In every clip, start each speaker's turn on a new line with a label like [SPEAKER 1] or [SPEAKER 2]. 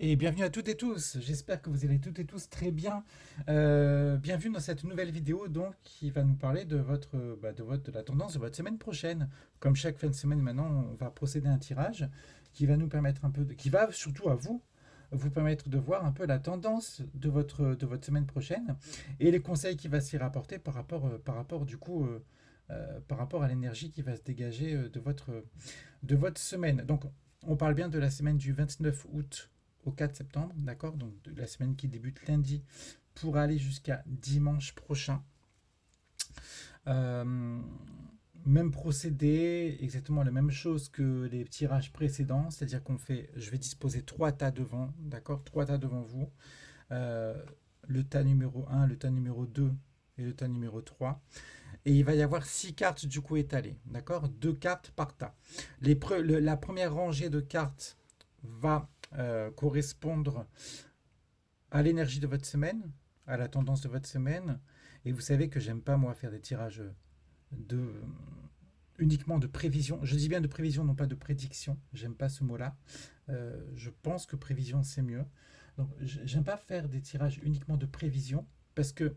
[SPEAKER 1] Et bienvenue à toutes et tous. J'espère que vous allez toutes et tous très bien. Bienvenue dans cette nouvelle vidéo donc qui va nous parler de de la tendance de votre semaine prochaine. Comme chaque fin de semaine maintenant, on va procéder à un tirage qui va nous permettre qui va surtout à vous vous permettre de voir un peu la tendance de votre semaine prochaine et les conseils qui va s'y rapporter par rapport du coup par rapport à l'énergie qui va se dégager de votre semaine. Donc, on parle bien de la semaine du 29 août au 4 septembre, d'accord? Donc, de la semaine qui débute lundi pour aller jusqu'à dimanche prochain. Euh, Même procédé, exactement la même chose que les tirages précédents, c'est-à-dire qu'on fait, je vais disposer trois tas devant, d'accord? Trois tas devant vous. Euh, le tas numéro un, le tas numéro 2 et le tas numéro 3. Et il va y avoir six cartes du coup étalées, d'accord? Deux cartes par tas. La première rangée de cartes va correspondre à l'énergie de votre semaine, à la tendance de votre semaine. Et vous savez que j'aime pas moi faire des tirages de uniquement de prévision. Je dis bien de prévision, non pas de prédiction. J'aime pas ce mot-là. Je pense que prévision c'est mieux. Donc j'aime pas faire des tirages uniquement de prévision parce que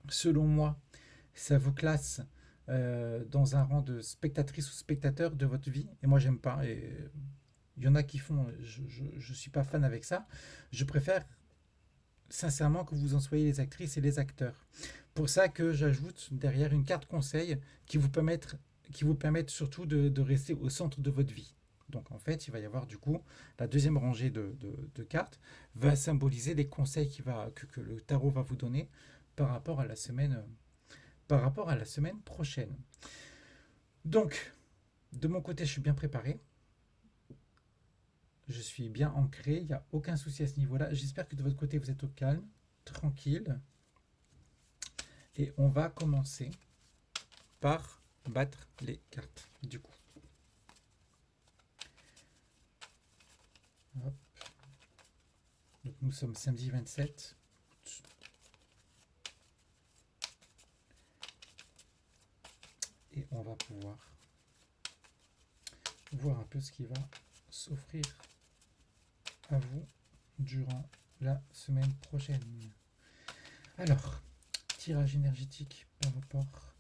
[SPEAKER 1] selon moi, ça vous classe dans un rang de spectatrice ou spectateur de votre vie. Et moi, j'aime pas. Et il y en a qui font. Je suis pas fan avec ça. Je préfère sincèrement que vous en soyez les actrices et les acteurs. Pour ça que j'ajoute derrière une carte conseil qui vous permettent surtout de rester au centre de votre vie. Donc en fait, il va y avoir du coup la deuxième rangée de cartes va symboliser les conseils que le tarot va vous donner par rapport à par rapport à la semaine prochaine. Donc, de mon côté, je suis bien préparé. Je suis bien ancré. Il n'y a aucun souci à ce niveau-là. J'espère que de votre côté, vous êtes au calme, tranquille. Et on va commencer par battre les cartes. Du coup, hop. Donc, nous sommes samedi 27. Et on va pouvoir voir un peu ce qui va s'offrir à vous durant la semaine prochaine. Alors, tirage énergétique par rapport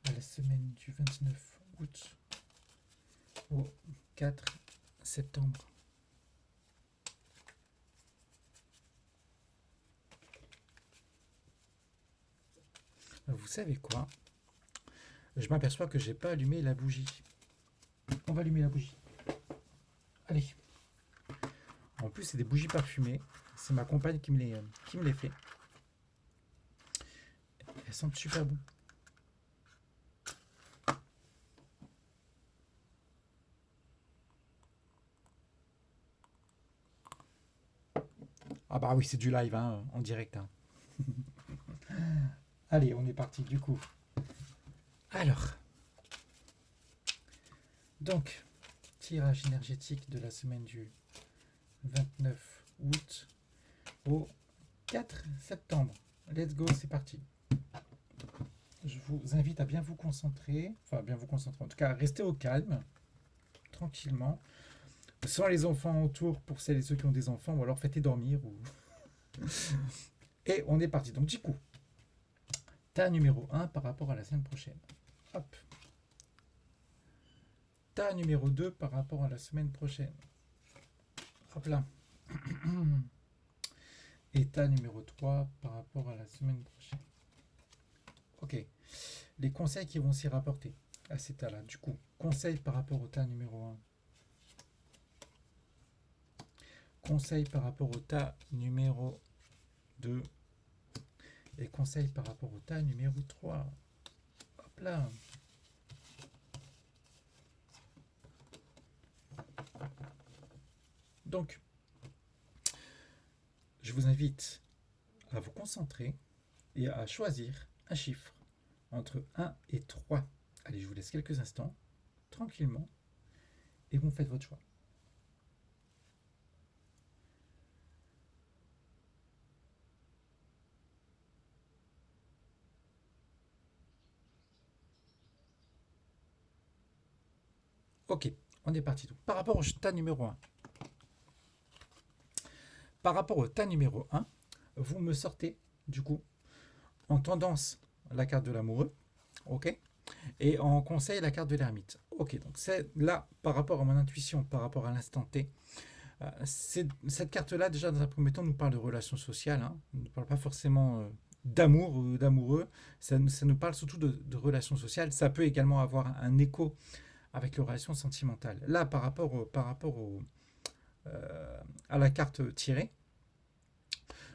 [SPEAKER 1] à la semaine du 29 août au 4 septembre. Vous savez quoi? Je m'aperçois que j'ai pas allumé la bougie. On va allumer la bougie. Allez. En plus, c'est des bougies parfumées. C'est ma compagne qui me les fait. Elles sentent super bon. Ah bah oui, c'est du live, hein, en direct, hein. Allez, on est parti du coup. Alors, donc, tirage énergétique de la semaine du 29 août au 4 septembre. Let's go, c'est parti. Je vous invite à bien vous concentrer, enfin bien vous concentrer, en tout cas rester au calme, tranquillement, sans les enfants autour pour celles et ceux qui ont des enfants, ou alors faites-les dormir. Et on est parti. Donc du coup, tas numéro un par rapport à la semaine prochaine. Hop. Tas numéro 2 par rapport à la semaine prochaine. Hop là. Et tas numéro 3 par rapport à la semaine prochaine. Ok. Les conseils qui vont s'y rapporter à ces tas-là. Du coup, conseils par rapport au tas numéro un. Conseils par rapport au tas numéro 2. Et conseils par rapport au tas numéro 3. Hop là. Donc, je vous invite à vous concentrer et à choisir un chiffre entre 1 et 3. Allez, je vous laisse quelques instants, tranquillement, et vous faites votre choix. Ok, on est parti. Donc, par rapport au tas numéro 1, par rapport au tas numéro un, vous me sortez, du coup, en tendance, la carte de l'amoureux, ok, et en conseil, la carte de l'ermite. Ok, donc c'est là, par rapport à mon intuition, par rapport à l'instant T, cette carte-là, déjà, dans un premier temps, nous parle de relations sociales, hein. Elle ne parle pas forcément d'amour ou d'amoureux, ça nous parle surtout de relations sociales. Ça peut également avoir un écho avec les relations sentimentales. Là, à la carte tirée,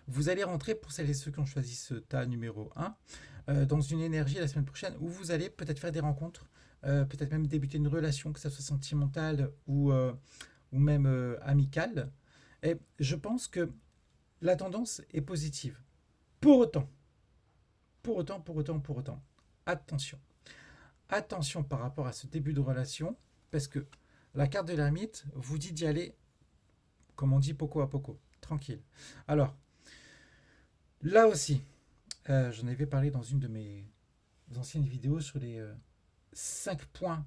[SPEAKER 1] vous allez rentrer, pour celles et ceux qui ont choisi ce tas numéro un, dans une énergie la semaine prochaine où vous allez peut-être faire des rencontres, peut-être même débuter une relation, que ça soit sentimentale ou même amicale. Et je pense que la tendance est positive. Pour autant, pour autant, attention. Attention par rapport à ce début de relation, parce que la carte de l'ermite vous dit d'y aller, comme on dit, poco à poco, tranquille. Alors, là aussi, j'en avais parlé dans une de mes anciennes vidéos sur les 5 points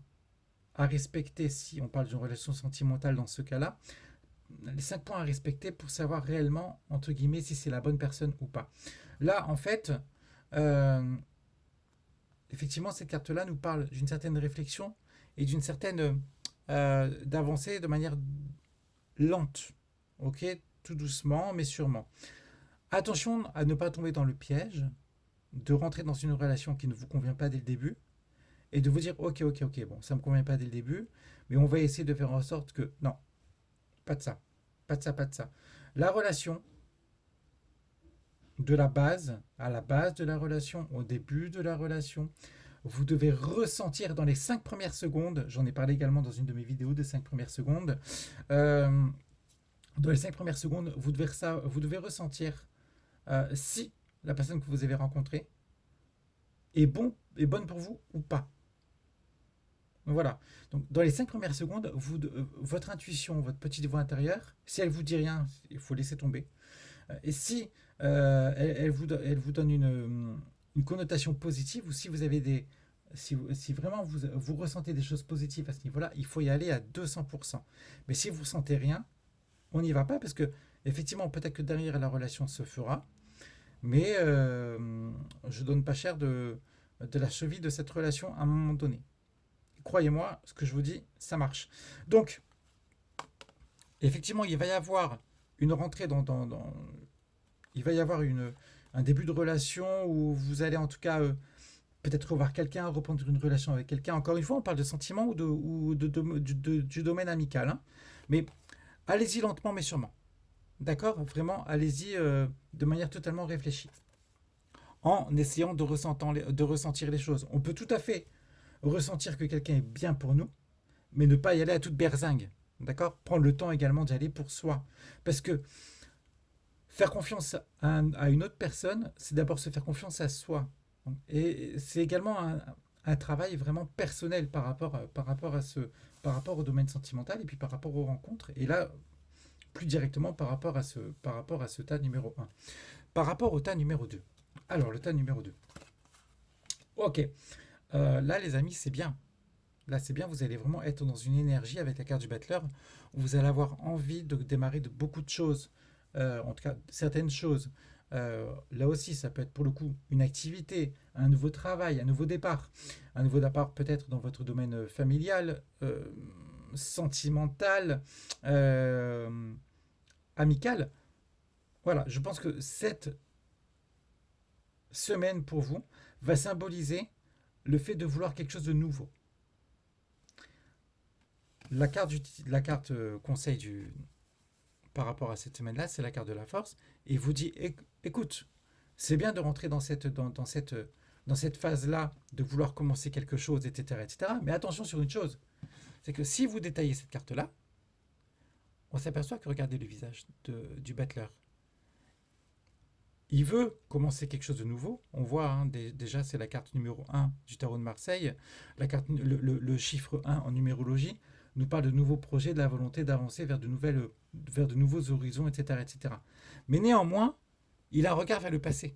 [SPEAKER 1] à respecter si on parle d'une relation sentimentale dans ce cas-là. Les 5 points à respecter pour savoir réellement, entre guillemets, si c'est la bonne personne ou pas. Là, en fait, euh, effectivement, cette carte-là nous parle d'une certaine réflexion et d'une certaine d'avancée de manière lente, ok, tout doucement, mais sûrement. Attention à ne pas tomber dans le piège de rentrer dans une relation qui ne vous convient pas dès le début et de vous dire ok, bon, ça ne me convient pas dès le début, mais on va essayer de faire en sorte que non, pas de ça, pas de ça, pas de ça. La relation, de la base, à la base de la relation, au début de la relation, vous devez ressentir dans les 5 premières secondes, j'en ai parlé également dans une de mes vidéos des 5 premières secondes, euh, dans les 5 premières secondes, vous devez ressentir si la personne que vous avez rencontrée est bonne pour vous ou pas. Voilà. Donc, dans les 5 premières secondes, votre intuition, votre petite voix intérieure, si elle vous dit rien, il faut laisser tomber. Et si elle vous donne une connotation positive, ou si vous avez si vraiment vous ressentez des choses positives à ce niveau-là, il faut y aller à 200%. Mais si vous ne sentez rien, on n'y va pas parce que, effectivement, peut-être que derrière la relation se fera, mais je donne pas cher de la cheville de cette relation à un moment donné. Croyez-moi, ce que je vous dis, ça marche. Donc, effectivement, il va y avoir une rentrée il va y avoir un début de relation où vous allez en tout cas peut-être revoir quelqu'un, reprendre une relation avec quelqu'un. Encore une fois, on parle de sentiments du domaine amical, hein. Mais allez-y lentement mais sûrement. D'accord. Vraiment, allez-y de manière totalement réfléchie. En essayant de ressentir les choses. On peut tout à fait ressentir que quelqu'un est bien pour nous, mais ne pas y aller à toute berzingue. D'accord. Prendre le temps également d'y aller pour soi. Parce que faire confiance à une autre personne, c'est d'abord se faire confiance à soi. Et c'est également un travail vraiment personnel par rapport au domaine sentimental et puis par rapport aux rencontres. Et là, plus directement par rapport à ce tas numéro un. Par rapport au tas numéro 2. Alors, le tas numéro 2. Ok. Là, les amis, c'est bien. Là, c'est bien, vous allez vraiment être dans une énergie avec la carte du battleur où vous allez avoir envie de démarrer de beaucoup de choses. En tout cas, certaines choses. Là aussi, ça peut être pour le coup une activité, un nouveau travail, un nouveau départ. Un nouveau départ peut-être dans votre domaine familial, sentimental, euh, amical. Voilà, je pense que cette semaine pour vous va symboliser le fait de vouloir quelque chose de nouveau. La carte conseil par rapport à cette semaine-là, c'est la carte de la force, et vous dit, écoute, c'est bien de rentrer dans cette phase-là, de vouloir commencer quelque chose, etc., etc., mais attention sur une chose, c'est que si vous détaillez cette carte-là, on s'aperçoit que regardez le visage du battleur. Il veut commencer quelque chose de nouveau. On voit hein, déjà, c'est la carte numéro un du tarot de Marseille. Le chiffre 1 en numérologie nous parle de nouveaux projets, de la volonté d'avancer vers de nouveaux horizons, etc., etc. Mais néanmoins, il a un regard vers le passé.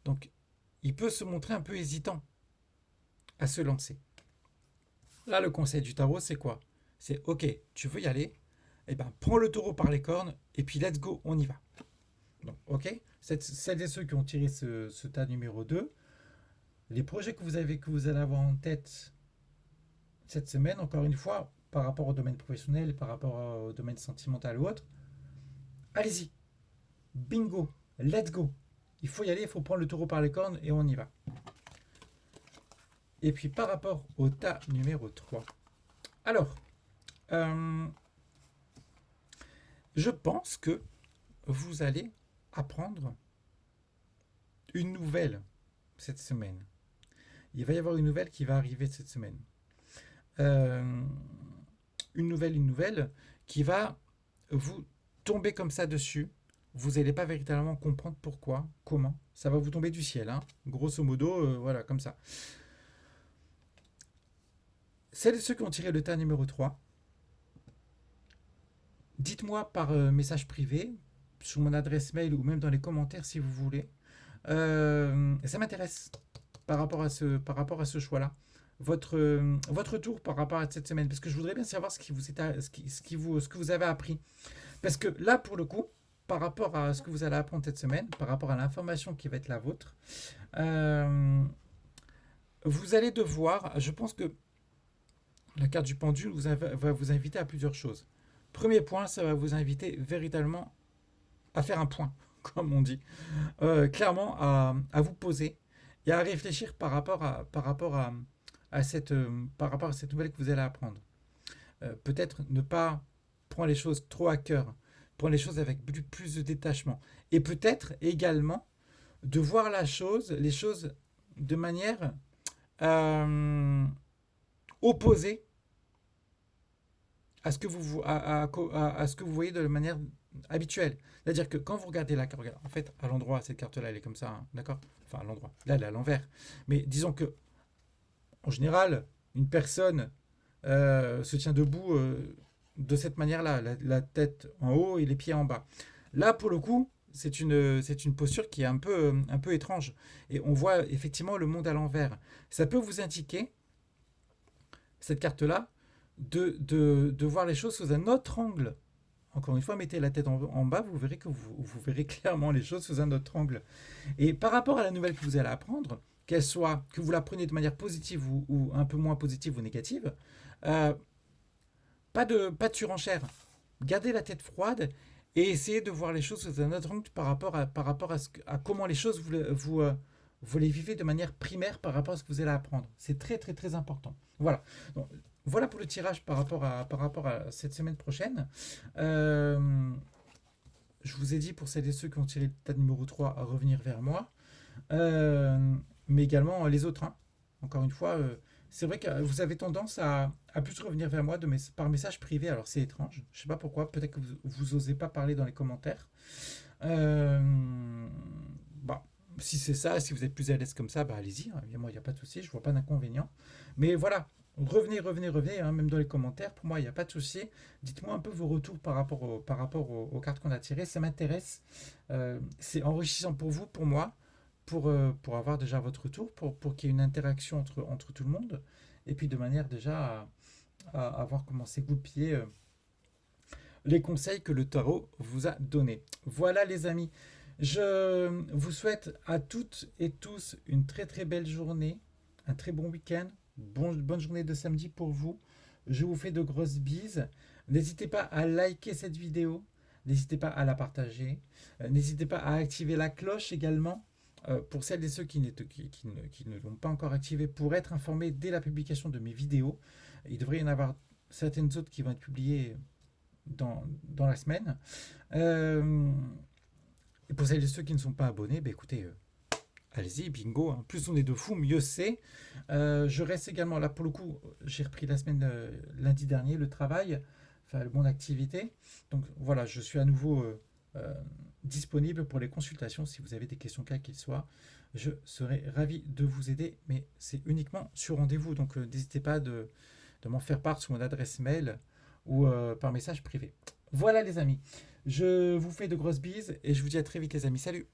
[SPEAKER 1] Donc, il peut se montrer un peu hésitant à se lancer. Là, le conseil du tarot, c'est quoi? C'est OK, tu veux y aller, eh ben, prends le taureau par les cornes et puis let's go, on y va. Donc, ok, celles et ceux qui ont tiré ce tas numéro 2, les projets que vous allez avoir en tête cette semaine, encore une fois, par rapport au domaine professionnel, par rapport au domaine sentimental ou autre, allez-y, bingo, let's go. Il faut y aller, il faut prendre le taureau par les cornes et on y va. Et puis par rapport au tas numéro 3. Alors, je pense que vous allez apprendre une nouvelle cette semaine. Il va y avoir une nouvelle qui va arriver cette semaine. Une nouvelle qui va vous tomber comme ça dessus. Vous n'allez pas véritablement comprendre pourquoi, comment. Ça va vous tomber du ciel, hein. Grosso modo, voilà, comme ça. Celles et ceux qui ont tiré le tas numéro 3, dites-moi par message privé, sur mon adresse mail ou même dans les commentaires si vous voulez. Ça m'intéresse par rapport à ce choix-là. Votre tour par rapport à cette semaine, parce que je voudrais bien savoir ce que vous avez appris. Parce que là, pour le coup, par rapport à ce que vous allez apprendre cette semaine, par rapport à l'information qui va être la vôtre, vous allez devoir, je pense que la carte du pendule va vous inviter à plusieurs choses. Premier point, ça va vous inviter véritablement à faire un point, comme on dit. Clairement, à vous poser et à réfléchir par rapport à cette nouvelle que vous allez apprendre. Peut-être ne pas prendre les choses trop à cœur, prendre les choses avec plus de détachement. Et peut-être également de voir les choses de manière opposée à ce que à ce que vous voyez de manière habituelle. C'est-à-dire que quand vous regardez la carte, en fait, à l'endroit, cette carte-là, elle est comme ça, hein, d'accord? Enfin, à l'endroit. Là, elle est à l'envers. Mais disons que, en général, une personne se tient debout de cette manière-là, tête en haut et les pieds en bas. Là, pour le coup, c'est une posture qui est un peu étrange. Et on voit effectivement le monde à l'envers. Ça peut vous indiquer, cette carte-là, de voir les choses sous un autre angle. Encore une fois, mettez la tête en bas, vous verrez que vous verrez clairement les choses sous un autre angle. Et par rapport à la nouvelle que vous allez apprendre, que vous la preniez de manière positive ou un peu moins positive ou négative, euh, pas de surenchère. Gardez la tête froide et essayez de voir les choses sous un autre angle par rapport à comment les choses vous les vivez de manière primaire par rapport à ce que vous allez apprendre. C'est très très très important. Voilà. Donc, voilà pour le tirage par rapport à cette semaine prochaine. Je vous ai dit pour celles et ceux qui ont tiré le tas numéro 3 à revenir vers moi. Mais également les autres, hein. Encore une fois, c'est vrai que vous avez tendance à plus revenir vers moi par message privé. Alors c'est étrange, je ne sais pas pourquoi. Peut-être que vous osez pas parler dans les commentaires. Bah, si c'est ça, si vous êtes plus à l'aise comme ça, bah allez-y, hein. Moi, il n'y a pas de souci, je vois pas d'inconvénient. Mais voilà, revenez, hein, même dans les commentaires. Pour moi, il n'y a pas de souci. Dites-moi un peu vos retours par rapport aux cartes qu'on a tirées. Ça m'intéresse. C'est enrichissant pour vous, pour moi, pour avoir déjà votre retour, pour qu'il y ait une interaction entre tout le monde. Et puis de manière déjà à voir comment s'égoupiller les conseils que le tarot vous a donnés. Voilà les amis. Je vous souhaite à toutes et tous une très très belle journée, un très bon week-end, bonne journée de samedi pour vous. Je vous fais de grosses bises. N'hésitez pas à liker cette vidéo, n'hésitez pas à la partager, n'hésitez pas à activer la cloche également pour celles et ceux qui ne l'ont pas encore activé pour être informés dès la publication de mes vidéos. Il devrait y en avoir certaines autres qui vont être publiées dans la semaine. Et pour celles et ceux qui ne sont pas abonnés, bah écoutez, allez-y, bingo, hein. Plus on est de fous, mieux c'est. Je reste également là pour le coup, j'ai repris la semaine lundi dernier le travail, enfin mon activité. Donc voilà, je suis à nouveau disponible pour les consultations si vous avez des questions quelles qu'elles soient. Je serai ravi de vous aider, mais c'est uniquement sur rendez-vous. Donc n'hésitez pas de m'en faire part sur mon adresse mail ou par message privé. Voilà les amis, je vous fais de grosses bises et je vous dis à très vite les amis. Salut!